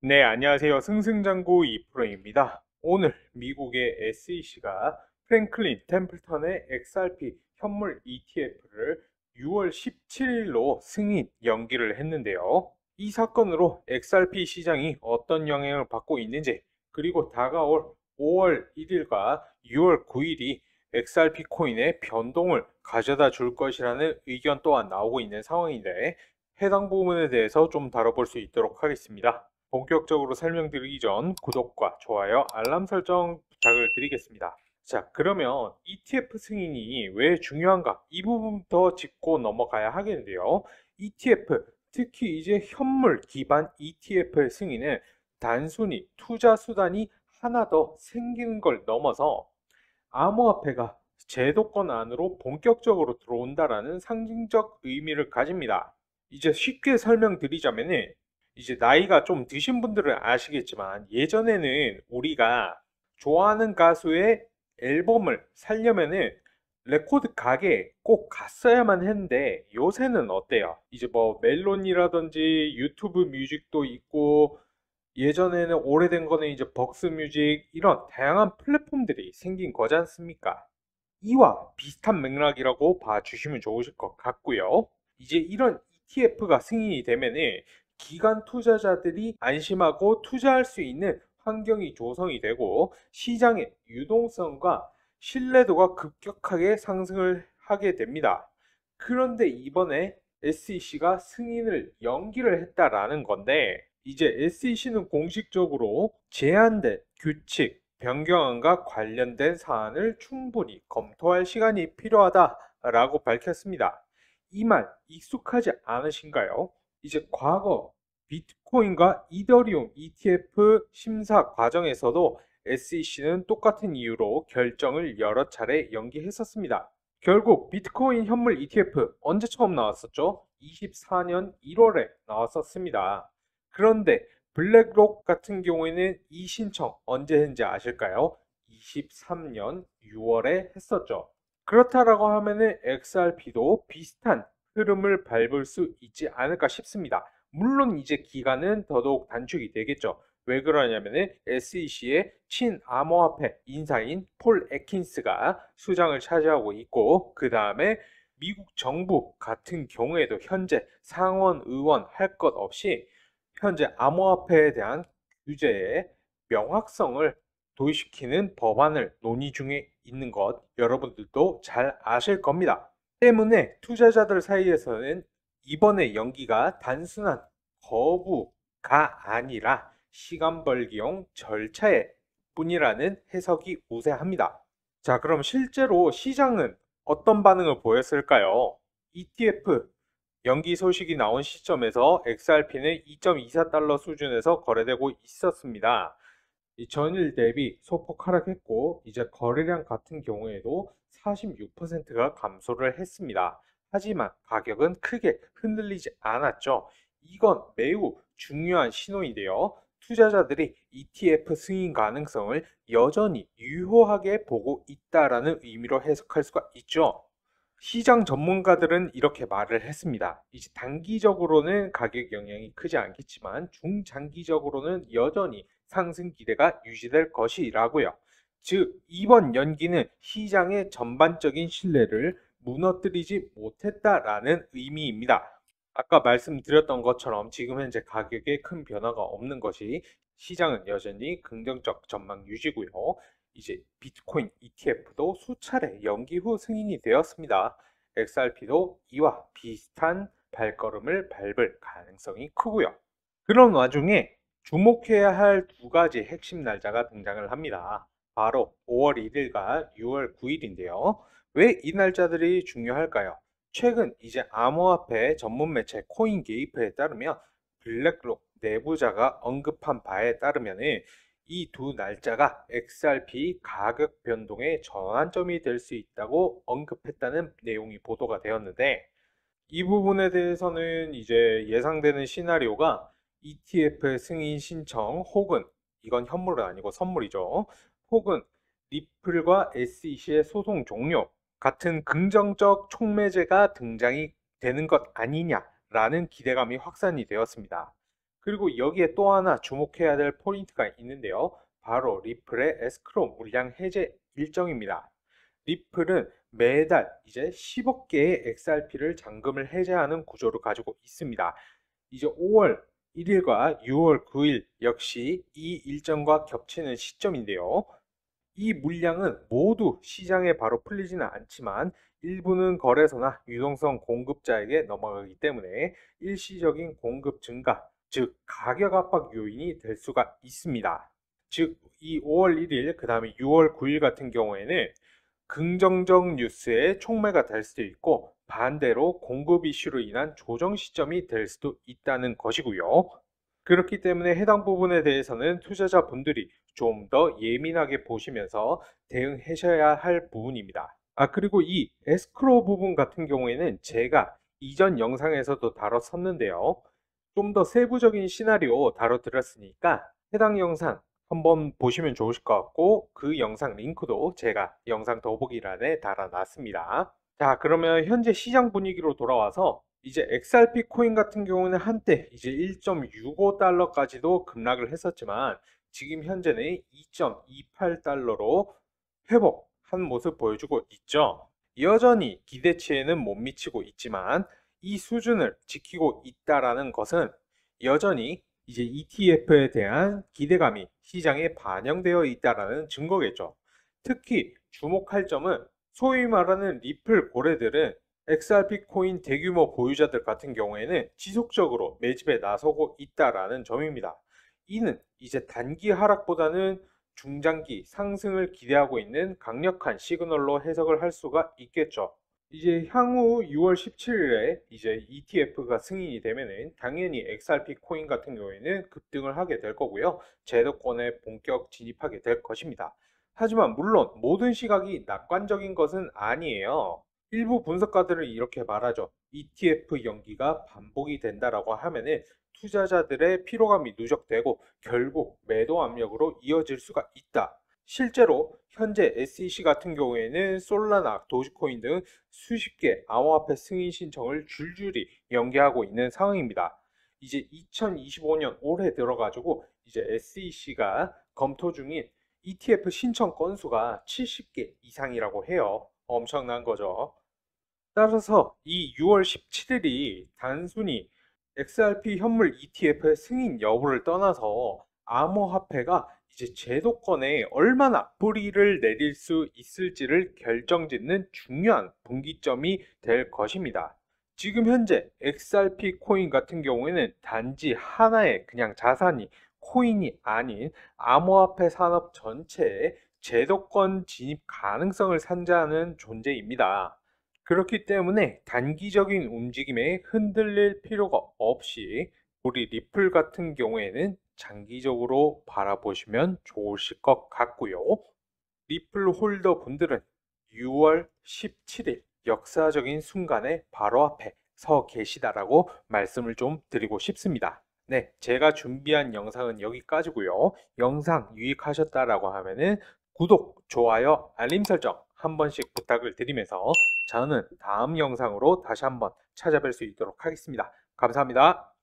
네, 안녕하세요. 승승장구 이프로입니다. 오늘 미국의 SEC가 프랭클린 템플턴의 XRP 현물 ETF를 6월 17일로 승인 연기를 했는데요. 이 사건으로 XRP 시장이 어떤 영향을 받고 있는지, 그리고 다가올 5월 1일과 6월 9일이 XRP 코인의 변동을 가져다 줄 것이라는 의견 또한 나오고 있는 상황인데, 해당 부분에 대해서 좀 다뤄볼 수 있도록 하겠습니다. 본격적으로 설명드리기 전 구독과 좋아요, 알람 설정 부탁을 드리겠습니다. 자, 그러면 ETF 승인이 왜 중요한가? 이 부분부터 짚고 넘어가야 하겠는데요. ETF, 특히 이제 현물 기반 ETF의 승인은 단순히 투자 수단이 하나 더 생기는 걸 넘어서 암호화폐가 제도권 안으로 본격적으로 들어온다라는 상징적 의미를 가집니다. 이제 쉽게 설명드리자면은 이제 나이가 좀 드신 분들은 아시겠지만 예전에는 우리가 좋아하는 가수의 앨범을 살려면은 레코드 가게에 꼭 갔어야만 했는데 요새는 어때요? 이제 뭐 멜론이라든지 유튜브 뮤직도 있고 예전에는 오래된 거는 이제 벅스뮤직 이런 다양한 플랫폼들이 생긴 거지 않습니까? 이와 비슷한 맥락이라고 봐주시면 좋으실 것 같고요. 이제 이런 ETF가 승인이 되면은 기관 투자자들이 안심하고 투자할 수 있는 환경이 조성이 되고 시장의 유동성과 신뢰도가 급격하게 상승을 하게 됩니다. 그런데 이번에 SEC가 승인을 연기를 했다라는 건데 이제 SEC는 공식적으로 제한된 규칙, 변경안과 관련된 사안을 충분히 검토할 시간이 필요하다라고 밝혔습니다. 이 말 익숙하지 않으신가요? 이제 과거 비트코인과 이더리움 ETF 심사 과정에서도 SEC는 똑같은 이유로 결정을 여러 차례 연기했었습니다. 결국 비트코인 현물 ETF 언제 처음 나왔었죠? 24년 1월에 나왔었습니다. 그런데 블랙록 같은 경우에는 이 신청 언제 했는지 아실까요? 23년 6월에 했었죠. 그렇다라고 하면은 XRP도 비슷한 흐름을 밟을 수 있지 않을까 싶습니다. 물론 이제 기간은 더더욱 단축이 되겠죠. 왜 그러냐면은 SEC의 친암호화폐 인사인 폴 애킨스가 수장을 차지하고 있고 그 다음에 미국 정부 같은 경우에도 현재 상원 의원 할 것 없이 현재 암호화폐에 대한 규제의 명확성을 도입시키는 법안을 논의 중에 있는 것 여러분들도 잘 아실 겁니다. 때문에 투자자들 사이에서는 이번의 연기가 단순한 거부가 아니라 시간 벌기용 절차의 뿐이라는 해석이 우세합니다. 자, 그럼 실제로 시장은 어떤 반응을 보였을까요? ETF 연기 소식이 나온 시점에서 XRP는 2.24달러 수준에서 거래되고 있었습니다. 이 전일 대비 소폭 하락했고 이제 거래량 같은 경우에도 46%가 감소를 했습니다. 하지만 가격은 크게 흔들리지 않았죠. 이건 매우 중요한 신호인데요. 투자자들이 ETF 승인 가능성을 여전히 유효하게 보고 있다라는 의미로 해석할 수가 있죠. 시장 전문가들은 이렇게 말을 했습니다. 이제 단기적으로는 가격 영향이 크지 않겠지만 중장기적으로는 여전히 상승 기대가 유지될 것이라고요. 즉, 이번 연기는 시장의 전반적인 신뢰를 무너뜨리지 못했다라는 의미입니다. 아까 말씀드렸던 것처럼 지금 현재 가격에 큰 변화가 없는 것이 시장은 여전히 긍정적 전망 유지고요. 이제 비트코인 ETF도 수차례 연기 후 승인이 되었습니다. XRP도 이와 비슷한 발걸음을 밟을 가능성이 크고요. 그런 와중에 주목해야 할 두 가지 핵심 날짜가 등장을 합니다. 바로 5월 1일과 6월 9일인데요. 왜 이 날짜들이 중요할까요? 최근 이제 암호화폐 전문 매체 코인게이프에 따르면 블랙록 내부자가 언급한 바에 따르면 이 두 날짜가 XRP 가격 변동의 전환점이 될 수 있다고 언급했다는 내용이 보도가 되었는데 이 부분에 대해서는 이제 예상되는 시나리오가 ETF 승인 신청 혹은 이건 현물은 아니고 선물이죠. 혹은 리플과 SEC의 소송 종료 같은 긍정적 촉매제가 등장이 되는 것 아니냐라는 기대감이 확산이 되었습니다. 그리고 여기에 또 하나 주목해야 될 포인트가 있는데요. 바로 리플의 에스크로 물량 해제 일정입니다. 리플은 매달 이제 10억 개의 XRP를 잔금을 해제하는 구조를 가지고 있습니다. 이제 5월 1일과 6월 9일 역시 이 일정과 겹치는 시점인데요. 이 물량은 모두 시장에 바로 풀리지는 않지만 일부는 거래소나 유동성 공급자에게 넘어가기 때문에 일시적인 공급 증가, 즉 가격 압박 요인이 될 수가 있습니다. 즉 이 5월 1일 그 다음에 6월 9일 같은 경우에는 긍정적 뉴스의 촉매가 될 수도 있고 반대로 공급 이슈로 인한 조정 시점이 될 수도 있다는 것이고요. 그렇기 때문에 해당 부분에 대해서는 투자자분들이 좀 더 예민하게 보시면서 대응하셔야 할 부분입니다. 그리고 이 에스크로 부분 같은 경우에는 제가 이전 영상에서도 다뤘었는데요. 좀 더 세부적인 시나리오 다뤄드렸으니까 해당 영상 한번 보시면 좋으실 것 같고 그 영상 링크도 제가 영상 더보기란에 달아놨습니다. 자, 그러면 현재 시장 분위기로 돌아와서 이제 XRP 코인 같은 경우는 한때 이제 1.65달러까지도 급락을 했었지만 지금 현재는 2.28달러로 회복한 모습 보여주고 있죠. 여전히 기대치에는 못 미치고 있지만 이 수준을 지키고 있다라는 것은 여전히 이제 ETF에 대한 기대감이 시장에 반영되어 있다라는 증거겠죠. 특히 주목할 점은 소위 말하는 리플 고래들은 XRP 코인 대규모 보유자들 같은 경우에는 지속적으로 매집에 나서고 있다라는 점입니다. 이는 이제 단기 하락보다는 중장기 상승을 기대하고 있는 강력한 시그널로 해석을 할 수가 있겠죠. 이제 향후 6월 17일에 이제 ETF가 승인이 되면은 당연히 XRP 코인 같은 경우에는 급등을 하게 될 거고요. 제도권에 본격 진입하게 될 것입니다. 하지만 물론 모든 시각이 낙관적인 것은 아니에요. 일부 분석가들은 이렇게 말하죠. ETF 연기가 반복이 된다라고 하면은 투자자들의 피로감이 누적되고 결국 매도 압력으로 이어질 수가 있다. 실제로 현재 SEC 같은 경우에는 솔라나, 도지코인 등 수십 개 암호화폐 승인 신청을 줄줄이 연기하고 있는 상황입니다. 이제 2025년 올해 들어가지고 이제 SEC가 검토 중인 ETF 신청 건수가 70개 이상이라고 해요. 엄청난 거죠. 따라서 이 6월 17일이 단순히 XRP 현물 ETF의 승인 여부를 떠나서 암호화폐가 이제 제도권에 얼마나 뿌리를 내릴 수 있을지를 결정짓는 중요한 분기점이 될 것입니다. 지금 현재 XRP 코인 같은 경우에는 단지 하나의 그냥 자산이 코인이 아닌 암호화폐 산업 전체에 제도권 진입 가능성을 산자하는 존재입니다. 그렇기 때문에 단기적인 움직임에 흔들릴 필요가 없이 우리 리플 같은 경우에는 장기적으로 바라보시면 좋으실 것 같고요. 리플 홀더 분들은 6월 17일 역사적인 순간에 바로 앞에 서 계시다라고 말씀을 좀 드리고 싶습니다. 네, 제가 준비한 영상은 여기까지고요. 영상 유익하셨다라고 하면은 구독, 좋아요, 알림 설정 한 번씩 부탁을 드리면서 저는 다음 영상으로 다시 한번 찾아뵐 수 있도록 하겠습니다. 감사합니다.